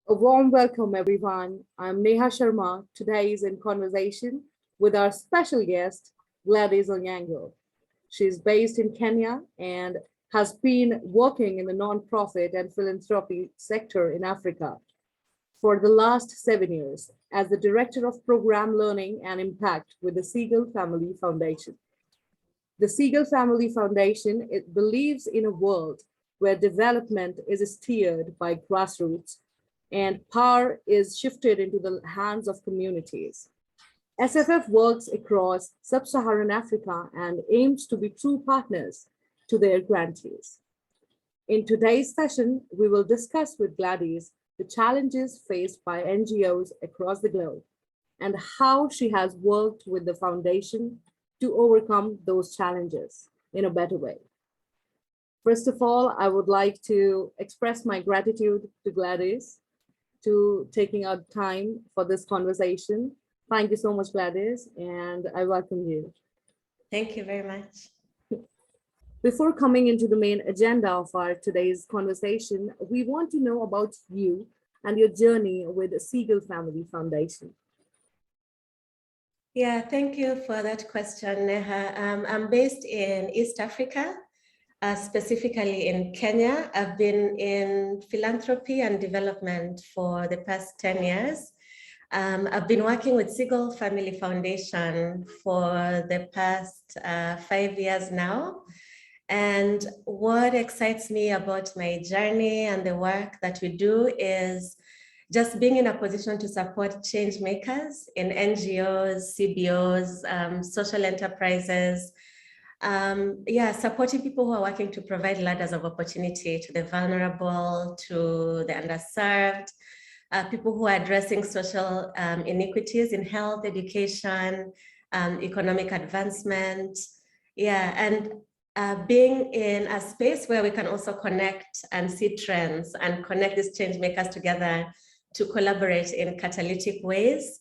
A warm welcome, everyone. I'm Neha Sharma. Today is in conversation with our special guest, Gladys Onyango. She's based in Kenya and has been working in the nonprofit and philanthropy sector in Africa for the last 7 years as the Director of Program Learning and Impact with the Segal Family Foundation. The Segal Family Foundation it believes in a world where development is steered by grassroots and power is shifted into the hands of communities. SFF works across sub-Saharan Africa and aims to be true partners to their grantees. In today's session, we will discuss with Gladys the challenges faced by NGOs across the globe and how she has worked with the foundation to overcome those challenges in a better way. First of all, I would like to express my gratitude to Gladys to taking out time for this conversation. Thank you so much, Gladys, and I welcome you. Thank you very much. Before coming into the main agenda of our today's conversation, we want to know about you and your journey with the Segal Family Foundation. Yeah, thank you for that question, Neha. I'm based in East Africa, specifically in Kenya. I've been in philanthropy and development for the past 10 years. I've been working with Segal Family Foundation for the past 5 years now. And what excites me about my journey and the work that we do is just being in a position to support change makers in NGOs, CBOs, social enterprises, supporting people who are working to provide ladders of opportunity to the vulnerable, to the underserved, people who are addressing social inequities in health, education, economic advancement. And being in a space where we can also connect and see trends and connect these change makers together to collaborate in catalytic ways.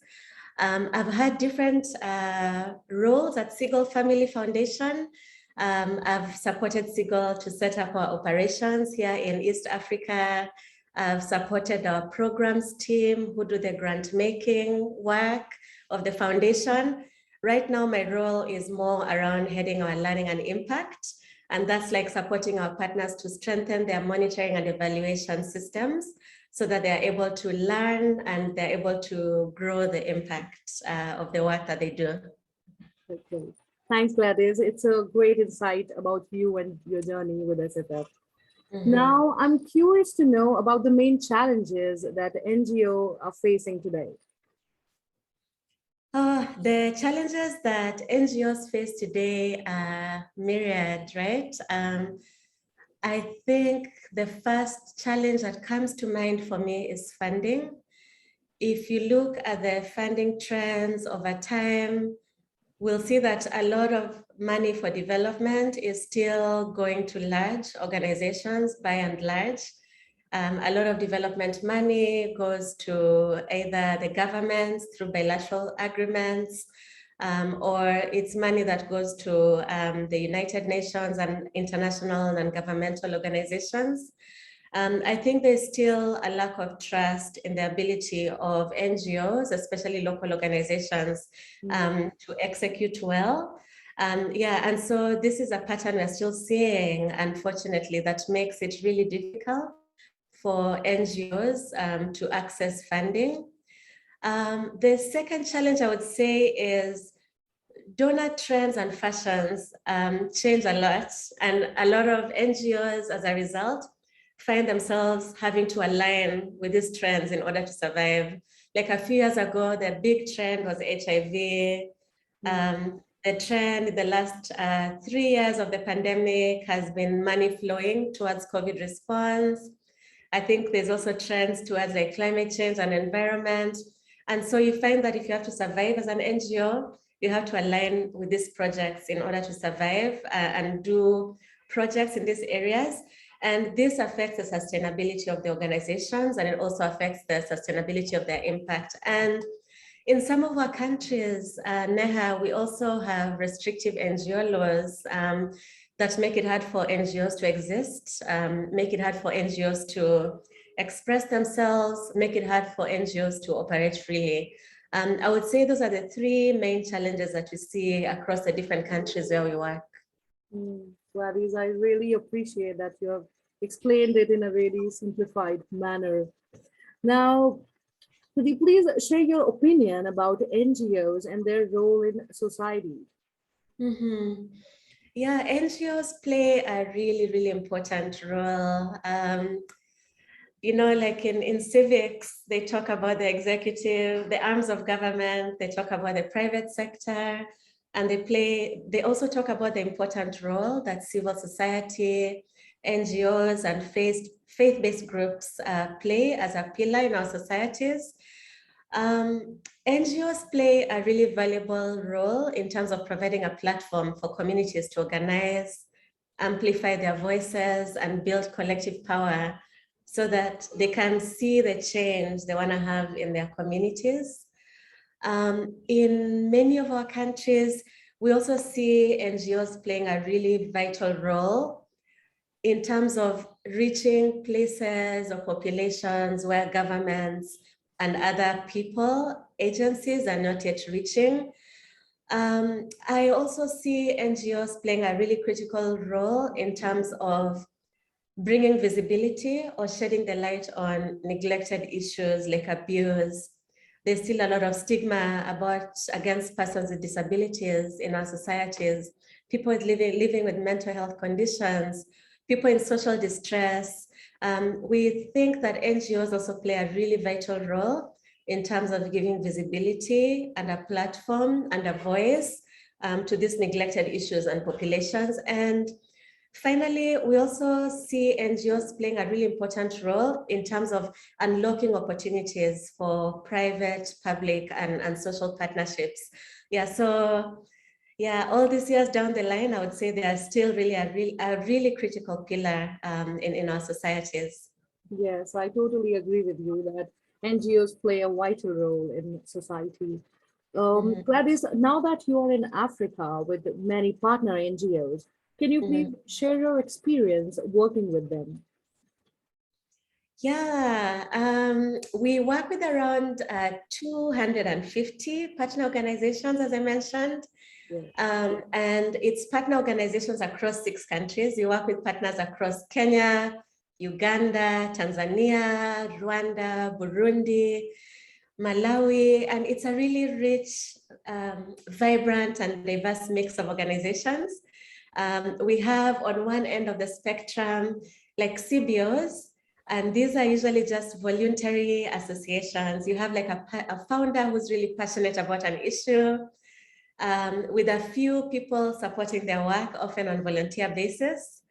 I've had different roles at Segal Family Foundation. I've supported Segal to set up our operations here in East Africa. I've supported our programs team who do the grant making work of the foundation. Right now, my role is more around heading our learning and impact. And that's like supporting our partners to strengthen their monitoring and evaluation systems so that they're able to learn and they're able to grow the impact of the work that they do. Okay. Thanks, Gladys. It's a great insight about you and your journey with SFF. Now, I'm curious to know about the main challenges that NGO are facing today. The challenges that NGOs face today are myriad, right? I think the first challenge that comes to mind for me is funding. If you look at the funding trends over time, we'll see that a lot of money for development is still going to large organizations by and large. A lot of development money goes to either the governments through bilateral agreements, or it's money that goes to the United Nations and international and governmental organizations. I think there's still a lack of trust in the ability of NGOs, especially local organizations, to execute well. And so this is a pattern we're still seeing, unfortunately, that makes it really difficult for NGOs to access funding. The second challenge I would say is donor trends and fashions change a lot, and a lot of NGOs as a result find themselves having to align with these trends in order to survive. Like a few years ago, the big trend was HIV. The trend in the last 3 years of the pandemic has been money flowing towards COVID response. I think there's also trends towards like climate change and environment. And so you find that if you have to survive as an NGO, you have to align with these projects in order to survive and do projects in these areas. And this affects the sustainability of the organizations, and it also affects the sustainability of their impact. And in some of our countries, Neha, we also have restrictive NGO laws that make it hard for NGOs to exist, make it hard for NGOs to express themselves, make it hard for NGOs to operate freely. I would say those are the three main challenges that we see across the different countries where we work. Gladys, I really appreciate that you have explained it in a really simplified manner. Now, could you please share your opinion about NGOs and their role in society? Yeah, NGOs play a really, really important role. You know, like in civics, they talk about the executive, the arms of government, they talk about the private sector, and they also talk about the important role that civil society, NGOs, and faith-based groups play as a pillar in our societies. NGOs play a really valuable role in terms of providing a platform for communities to organize, amplify their voices, and build collective power so that they can see the change they want to have in their communities. In many of our countries, we also see NGOs playing a really vital role in terms of reaching places or populations where governments and other people, agencies are not yet reaching. I also see NGOs playing a really critical role in terms of bringing visibility or shedding the light on neglected issues like abuse. There's still a lot of stigma against persons with disabilities in our societies, people living with mental health conditions, people in social distress. We think that NGOs also play a really vital role in terms of giving visibility and a platform and a voice to these neglected issues and populations. And finally, we also see NGOs playing a really important role in terms of unlocking opportunities for private, public, and social partnerships. Yeah, so yeah, all these years down the line, I would say they are still really a really critical pillar in our societies. Yes, I totally agree with you that NGOs play a vital role in society. Gladys, now that you are in Africa with many partner NGOs, can you please share your experience working with them? Yeah, we work with around 250 partner organizations, as I mentioned. Yeah. And it's partner organizations across 6 countries. We work with partners across Kenya, Uganda, Tanzania, Rwanda, Burundi, Malawi, and it's a really rich, vibrant, and diverse mix of organizations. We have on one end of the spectrum, like CBOs, and these are usually just voluntary associations. You have like a founder who's really passionate about an issue, with a few people supporting their work, often on volunteer basis.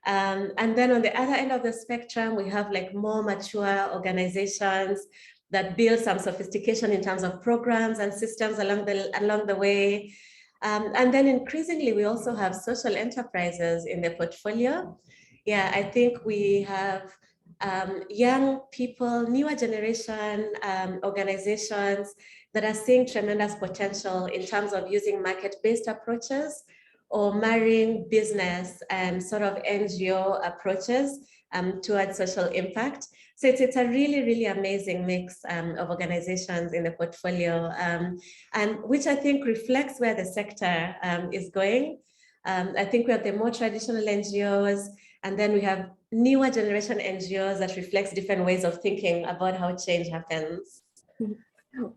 And then on the other end of the spectrum, we have like more mature organizations that build some sophistication in terms of programs and systems along the way. And then increasingly, we also have social enterprises in the portfolio. Yeah, I think we have young people, newer generation organizations that are seeing tremendous potential in terms of using market-based approaches or marrying business and sort of NGO approaches towards social impact. So it's a really, really amazing mix of organizations in the portfolio, and which I think reflects where the sector is going. I think we have the more traditional NGOs, and then we have newer generation NGOs that reflects different ways of thinking about how change happens.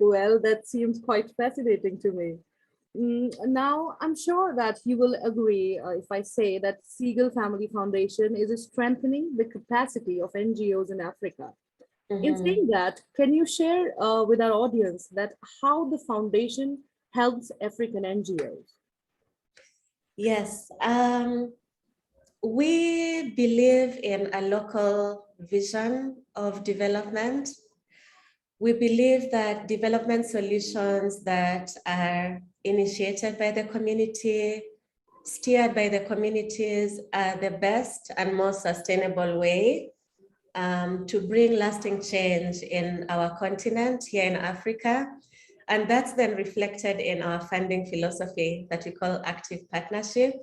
Well, that seems quite fascinating to me. Now, I'm sure that you will agree if I say that Segal Family Foundation is strengthening the capacity of NGOs in Africa. In saying that, can you share with our audience that how the foundation helps African NGOs? Yes, we believe in a local vision of development. We believe that development solutions that are initiated by the community, steered by the communities, are the best and most sustainable way to bring lasting change in our continent here in Africa. And that's then reflected in our funding philosophy that we call active partnership.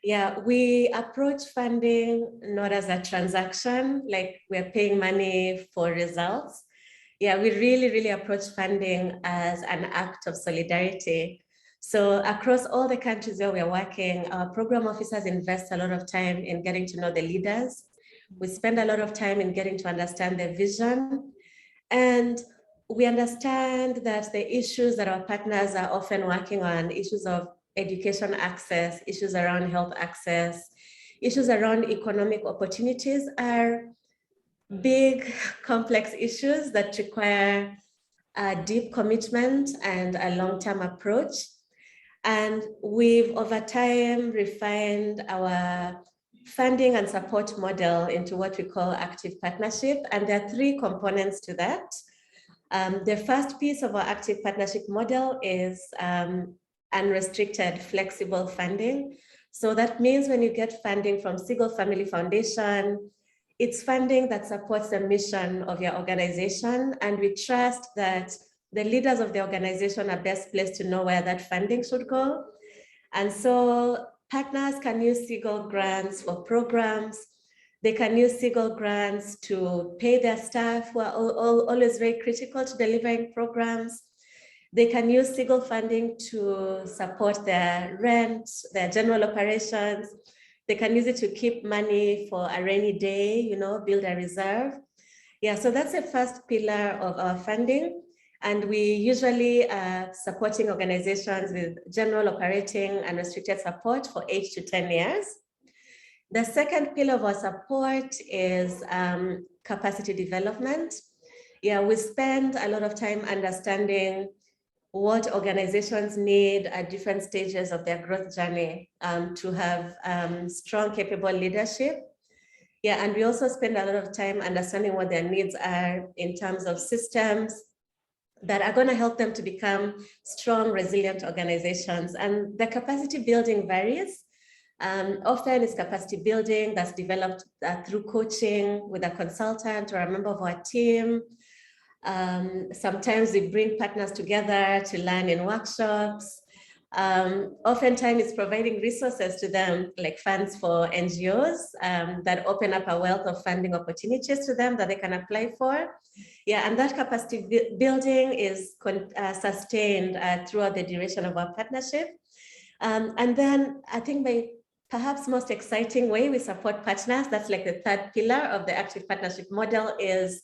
Yeah, we approach funding not as a transaction, like we're paying money for results. Yeah, we really approach funding as an act of solidarity. So across all the countries where we're working, our program officers invest a lot of time in getting to know the leaders. We spend a lot of time in getting to understand their vision. And we understand that the issues that our partners are often working on, issues of education access, issues around health access, issues around economic opportunities are big, complex issues that require a deep commitment and a long-term approach. And we've over time refined our funding and support model into what we call active partnership. And there are three components to that. The first piece of our active partnership model is unrestricted flexible funding. So that means when you get funding from Segal Family Foundation, it's funding that supports the mission of your organization. And we trust that the leaders of the organization are best placed to know where that funding should go. And so partners can use Segal grants for programs. They can use Segal grants to pay their staff who are always very critical to delivering programs. They can use Segal funding to support their rent, their general operations. They can use it to keep money for a rainy day, you know, build a reserve. Yeah, so that's the first pillar of our funding. And we usually are supporting organizations with general operating and restricted support for 8 to 10 years. The second pillar of our support is capacity development. Yeah, we spend a lot of time understanding what organizations need at different stages of their growth journey to have strong, capable leadership. Yeah, and we also spend a lot of time understanding what their needs are in terms of systems that are going to help them to become strong, resilient organizations. And the capacity building varies. Often it's capacity building that's developed through coaching with a consultant or a member of our team. Sometimes we bring partners together to learn in workshops. Oftentimes it's providing resources to them, like funds for NGOs that open up a wealth of funding opportunities to them that they can apply for. Yeah, and that capacity building is sustained throughout the duration of our partnership. And then I think the perhaps most exciting way we support partners, that's like the third pillar of the active partnership model, is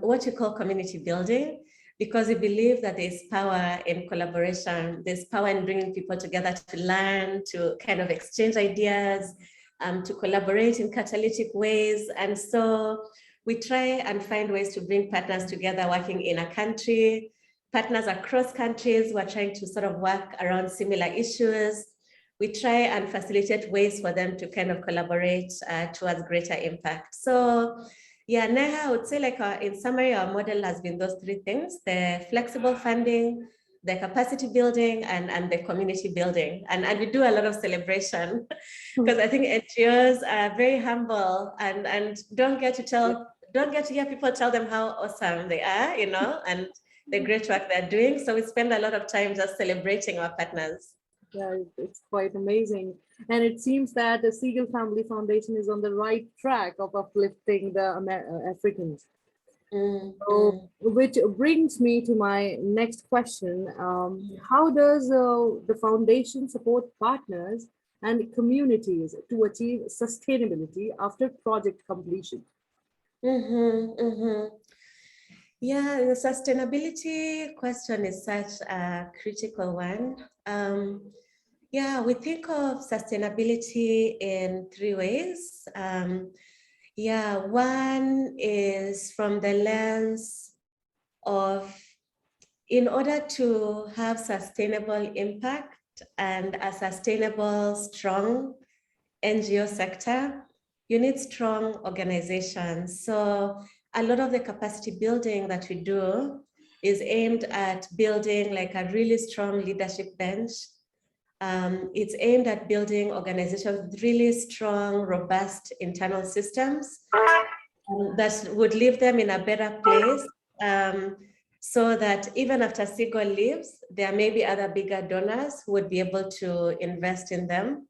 what you call community building, because we believe that there's power in collaboration. There's power in bringing people together to learn, to kind of exchange ideas, to collaborate in catalytic ways. And so we try and find ways to bring partners together working in a country, partners across countries who are trying to sort of work around similar issues. We try and facilitate ways for them to kind of collaborate towards greater impact. So yeah, Neha, I would say, like in summary, our model has been those three things: the flexible funding, the capacity building, and the community building. And we do a lot of celebration because I think NGOs are very humble and don't get to hear people tell them how awesome they are, you know, and the great work they're doing. So we spend a lot of time just celebrating our partners. Yeah, it's quite amazing. And it seems that the Segal Family Foundation is on the right track of uplifting the Africans. So, which brings me to my next question. How does the foundation support partners and communities to achieve sustainability after project completion? Yeah, the sustainability question is such a critical one. Yeah, we think of sustainability in three ways. Yeah, one is from the lens of, in order to have sustainable impact and a sustainable, strong NGO sector, you need strong organizations. So a lot of the capacity building that we do is aimed at building like a really strong leadership bench. It's aimed at building organizations with really strong, robust internal systems that would leave them in a better place, so that even after Segal leaves, there may be other bigger donors who would be able to invest in them.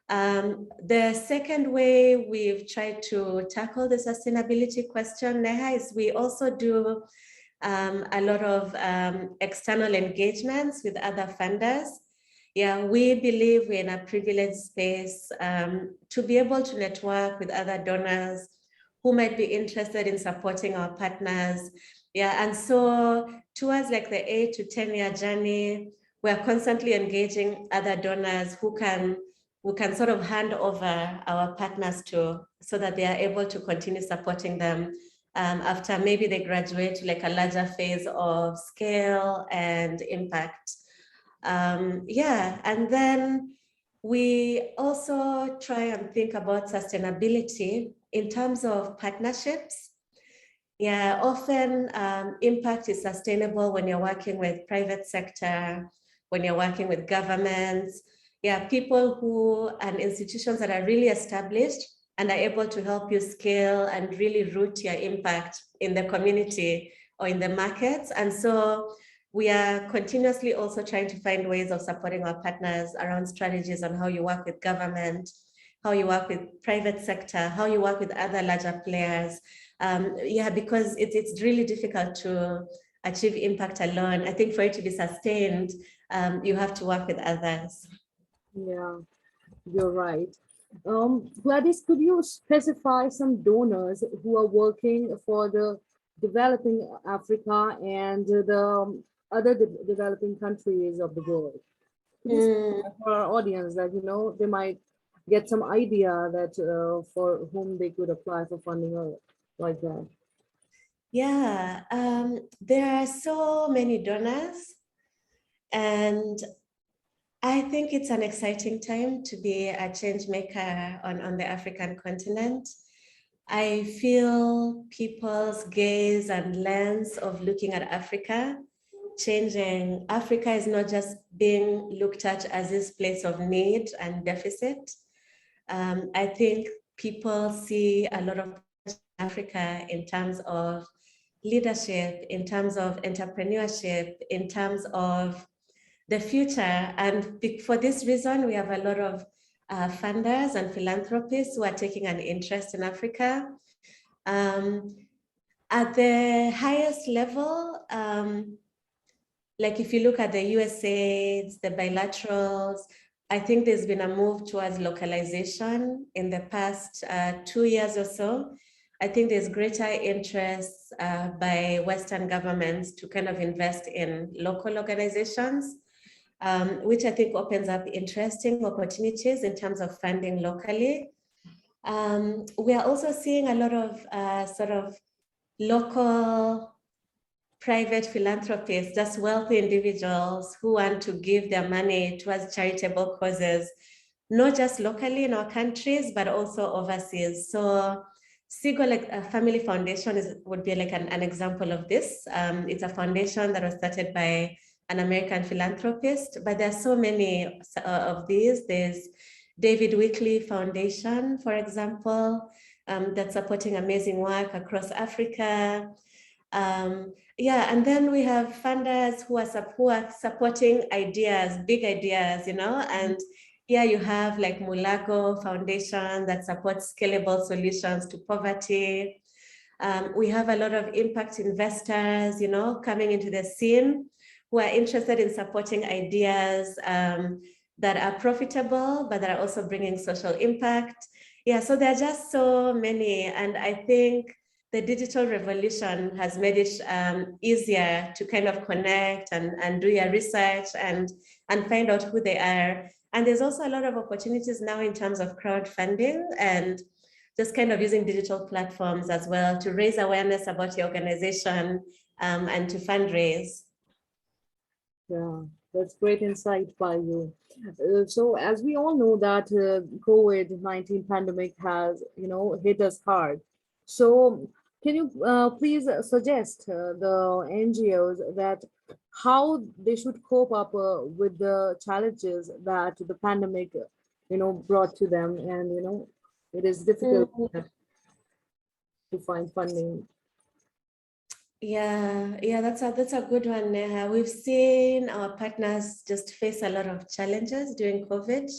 The second way we've tried to tackle the sustainability question, Neha, is we also do a lot of external engagements with other funders. Yeah, we believe we're in a privileged space to be able to network with other donors who might be interested in supporting our partners. Yeah, and so towards like the 8 to 10-year journey, we're constantly engaging other donors who can sort of hand over our partners to, so that they are able to continue supporting them after maybe they graduate to like a larger phase of scale and impact. Yeah, and then we also try and think about sustainability in terms of partnerships. Yeah, often impact is sustainable when you're working with private sector, when you're working with governments, yeah, people who and institutions that are really established and are able to help you scale and really root your impact in the community or in the markets. And so we are continuously also trying to find ways of supporting our partners around strategies on how you work with government, how you work with private sector, how you work with other larger players. Yeah, because it's really difficult to achieve impact alone. I think for it to be sustained, you have to work with others. Yeah, you're right. Gladys, could you specify some donors who are working for the developing Africa and the other developing countries of the world? Could you specify for our audience that, they might get some idea that for whom they could apply for funding or like that? Yeah, there are so many donors, and I think it's an exciting time to be a change maker on the African continent. I feel people's gaze and lens of looking at Africa changing. Africa is not just being looked at as this place of need and deficit. I think people see a lot of Africa in terms of leadership, in terms of entrepreneurship, in terms of the future. And for this reason, we have a lot of funders and philanthropists who are taking an interest in Africa. At the highest level, like if you look at the USAIDs, the bilaterals, I think there's been a move towards localization in the past 2 years or so. I think there's greater interest by Western governments to kind of invest in local organizations, which I think opens up interesting opportunities in terms of funding locally. We are also seeing a lot of sort of local private philanthropists, just wealthy individuals who want to give their money towards charitable causes, not just locally in our countries, but also overseas. So Segal Family Foundation would be like an example of this. It's a foundation that was started by an American philanthropist, but there are so many of these. There's David Wickley Foundation, for example, that's supporting amazing work across Africa. Yeah, and then we have funders who are supporting ideas, big ideas, and here you have like Mulago Foundation that supports scalable solutions to poverty. We have a lot of impact investors, coming into the scene who are interested in supporting ideas that are profitable, but that are also bringing social impact. Yeah, so there are just so many, and I think the digital revolution has made it easier to kind of connect and do your research and find out who they are. And there's also a lot of opportunities now in terms of crowdfunding and just kind of using digital platforms as well to raise awareness about your organization and to fundraise. Yeah, that's great insight by you. So as we all know that COVID-19 pandemic has, hit us hard. So can you please suggest the NGOs that how they should cope up with the challenges that the pandemic, brought to them, and it is difficult to find funding. Yeah, that's a good one, Neha. We've seen our partners just face a lot of challenges during COVID.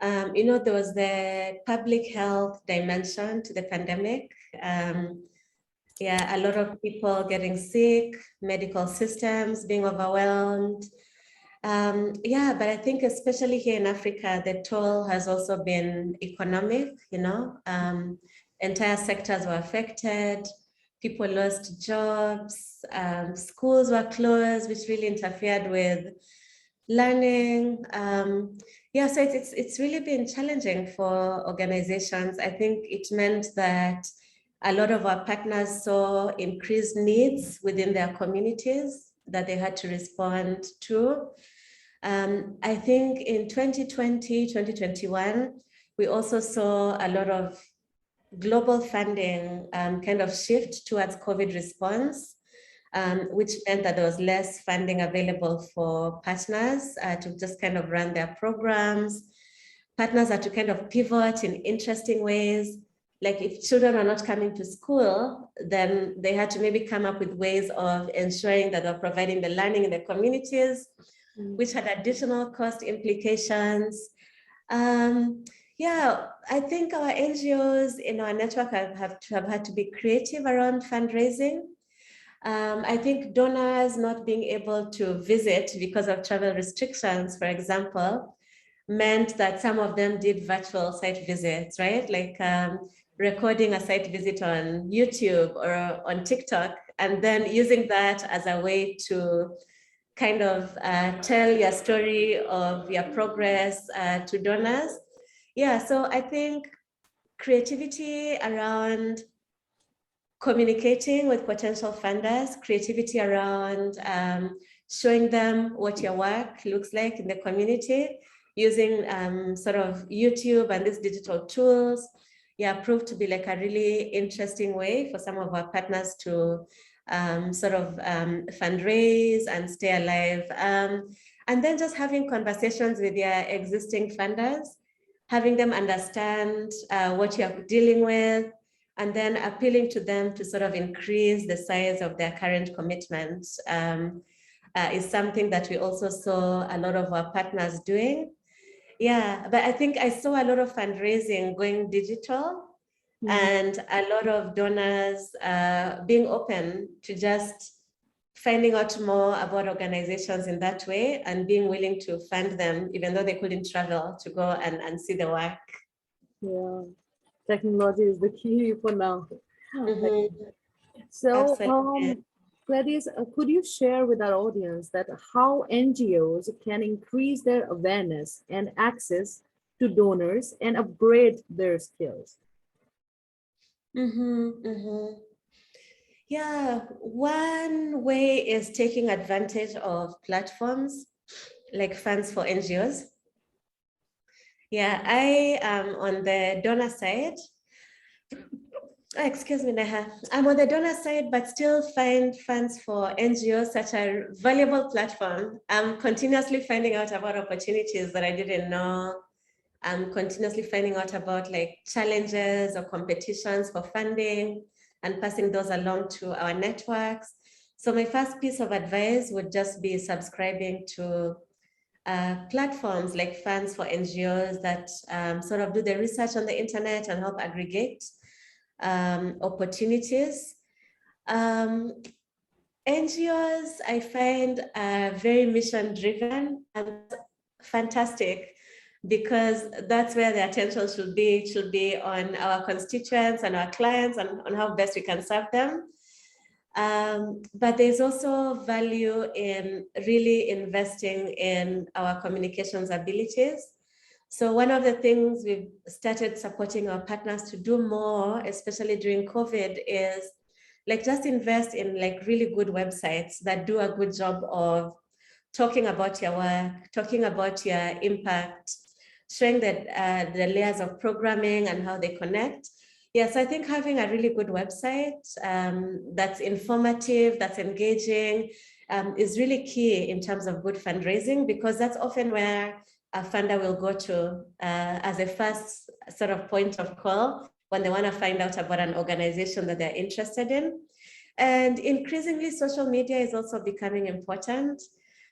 There was the public health dimension to the pandemic. A lot of people getting sick, medical systems being overwhelmed. But I think especially here in Africa, the toll has also been economic, entire sectors were affected, people lost jobs, schools were closed, which really interfered with learning. So it's really been challenging for organizations. I think it meant that a lot of our partners saw increased needs within their communities that they had to respond to. I think in 2020, 2021, we also saw a lot of global funding kind of shift towards COVID response, which meant that there was less funding available for partners to just kind of run their programs. Partners had to kind of pivot in interesting ways. Like if children are not coming to school, then they had to maybe come up with ways of ensuring that they're providing the learning in the communities, which had additional cost implications. I think our NGOs in our network have had to be creative around fundraising. I think donors not being able to visit because of travel restrictions, for example, meant that some of them did virtual site visits, right? Like recording a site visit on YouTube or on TikTok, and then using that as a way to kind of tell your story of your progress to donors. So I think creativity around communicating with potential funders, creativity around showing them what your work looks like in the community, using sort of YouTube and these digital tools, proved to be like a really interesting way for some of our partners to fundraise and stay alive. And then just having conversations with your existing funders, having them understand what you're dealing with, and then appealing to them to sort of increase the size of their current commitments is something that we also saw a lot of our partners doing. But I think I saw a lot of fundraising going digital, and a lot of donors being open to just finding out more about organizations in that way and being willing to fund them, even though they couldn't travel to go and see the work. Yeah, technology is the key for now. So, Gladys, could you share with our audience that how NGOs can increase their awareness and access to donors and upgrade their skills? One way is taking advantage of platforms like Funds for NGOs. I am on the donor side. Excuse me, Neha. I'm on the donor side, but still find Funds for NGOs such a valuable platform. I'm continuously finding out about opportunities that I didn't know. I'm continuously finding out about like challenges or competitions for funding and passing those along to our networks. So my first piece of advice would just be subscribing to platforms like Funds for NGOs that sort of do the research on the internet and help aggregate opportunities. NGOs, I find, are very mission-driven and fantastic, because that's where the attention should be. It should be on our constituents and our clients and on how best we can serve them. But there's also value in really investing in our communications abilities. So one of the things we've started supporting our partners to do more, especially during COVID, is like just invest in like really good websites that do a good job of talking about your work, talking about your impact, showing that the layers of programming and how they connect. So I think having a really good website that's informative, that's engaging, is really key in terms of good fundraising, because that's often where a funder will go to as a first sort of point of call when they want to find out about an organization that they're interested in. And increasingly, social media is also becoming important.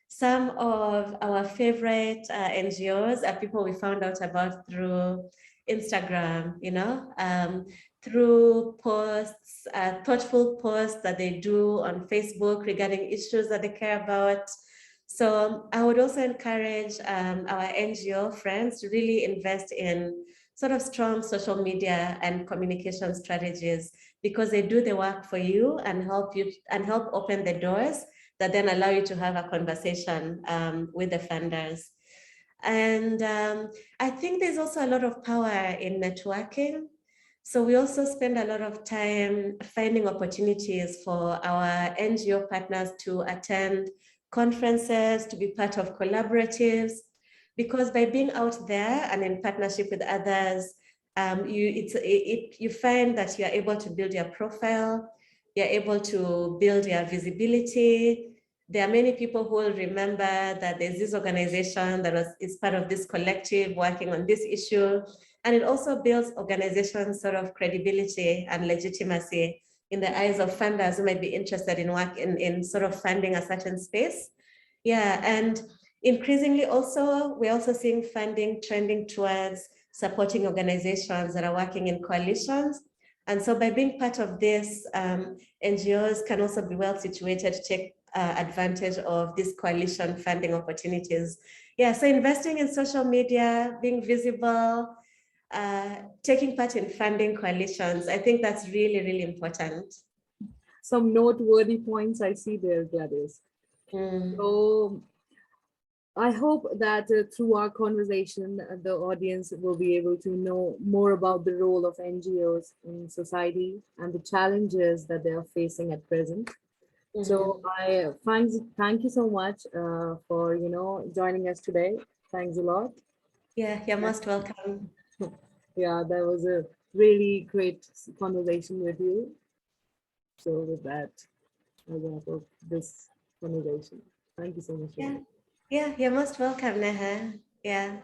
some of our favorite NGOs are people we found out about through Instagram, through posts, thoughtful posts that they do on Facebook regarding issues that they care about. So I would also encourage our NGO friends to really invest in sort of strong social media and communication strategies, because they do the work for you and help open the doors that then allow you to have a conversation with the funders. And I think there's also a lot of power in networking. So we also spend a lot of time finding opportunities for our NGO partners to attend conferences, to be part of collaboratives, because by being out there and in partnership with others, you find that you're able to build your profile, you're able to build your visibility. There are many people who will remember that there's this organization that is part of this collective working on this issue. And it also builds organization sort of credibility and legitimacy in the eyes of funders who might be interested in work in sort of funding a certain space. Yeah, and increasingly also, we're also seeing funding trending towards supporting organizations that are working in coalitions. And so by being part of this, NGOs can also be well situated to take advantage of these coalition funding opportunities. Yeah, so investing in social media, being visible, taking part in funding coalitions, I think that's really, really important. Some noteworthy points I see there, Gladys. So I hope that through our conversation, the audience will be able to know more about the role of NGOs in society and the challenges that they are facing at present. So I thank you so much for joining us today. Thanks a lot. Yeah, you're most welcome. Yeah, that was a really great conversation with you. So with that, I wrap up this conversation. Thank you so much. Yeah, you're most welcome, Neha. Yeah.